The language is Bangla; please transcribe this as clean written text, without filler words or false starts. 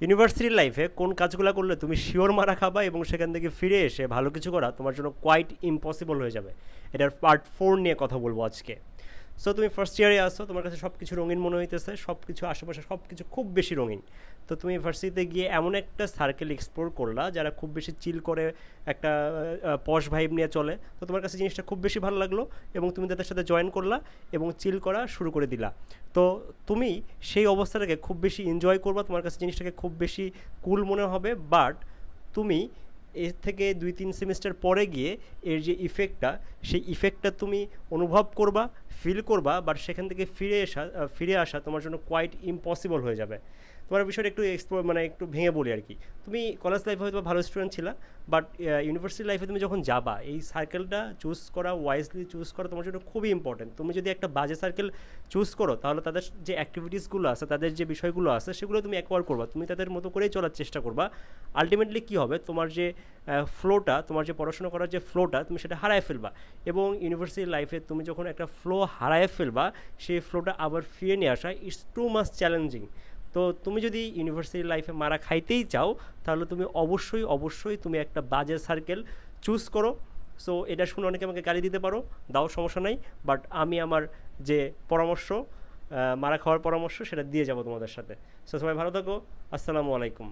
ইউনিভার্সিটি লাইফে কোন কাজগুলো করলে তুমি শিওর মারা খাবা এবং সেখান থেকে ফিরে এসে ভালো কিছু করা তোমার জন্য কোয়াইট ইম্পসিবল হয়ে যাবে। এটার পার্ট 4 নিয়ে কথা বলবো আজকে। সো তুমি ফার্স্ট ইয়ারে আসো, তোমার কাছে সব কিছু রঙিন মনে হইতেছে, সব কিছু আশেপাশে সব কিছু খুব বেশি রঙিন। তো তুমি ইউনিভার্সিটিতে গিয়ে এমন একটা সার্কেল এক্সপ্লোর করলা যারা খুব বেশি চিল করে, একটা পশ ভাইব নিয়ে চলে। তো তোমার কাছে জিনিসটা খুব বেশি ভালো লাগলো এবং তুমি তাদের সাথে জয়েন করলা এবং চিল করা শুরু করে দিলা। তো তুমি সেই অবস্থাটাকে খুব বেশি এনজয় করবা, তোমার কাছে জিনিসটাকে খুব বেশি কুল মনে হবে। বাট তুমি এর থেকে 2-3 সেমিস্টার পরে গিয়ে এর যে ইফেক্টটা, সেই ইফেক্টটা তুমি অনুভব করবা, ফিল করবা, বাট সেখান থেকে ফিরে আসা তোমার জন্য কোয়াইট ইম্পসিবল হয়ে যাবে। তোমার বিষয়টা একটু এক্সপ্লোর মানে একটু ভেঙে বলি আর কি। তুমি কলেজ লাইফে হয়তো ভালো স্টুডেন্ট ছিলা, বাট ইউনিভার্সিটি লাইফে তুমি যখন যাবা, এই সার্কেলটা চুজ করা, ওয়াইজলি চুজ করা তোমার জন্য খুবই ইম্পর্টেন্ট। তুমি যদি একটা বাজে সার্কেল চুজ করো, তাহলে তাদের যে অ্যাক্টিভিটিসগুলো আছে, তাদের যে বিষয়গুলো আছে, সেগুলো তুমি অ্যাকোয়ার করবা, তুমি তাদের মতো করেই চলার চেষ্টা করবা। আলটিমেটলি কী হবে, তোমার যে ফ্লোটা, তোমার যে পড়াশোনা করার যে ফ্লোটা, তুমি সেটা হারায় ফেলবা। এবং ইউনিভার্সিটি লাইফে তুমি যখন একটা ফ্লো হারায় ফেলবা, সেই ফ্লোটা আবার ফিরে নিয়ে আসা ইটস টু মাচ চ্যালেঞ্জিং। তো তুমি যদি ইউনিভার্সিটি লাইফে মারা খাইতেই চাও, তাহলে তুমি অবশ্যই তুমি একটা বাজে সার্কেল চুজ করো। সো এটা শুনে অনেকে আমাকে গালি দিতে পারো, দাও, সমস্যা নাই। বাট আমি আমার যে পরামর্শ, মারা খাওয়ার পরামর্শ, সেটা দিয়ে যাবো তোমাদের সাথে। সো সবাই ভালো থাকো। আসসালামু আলাইকুম।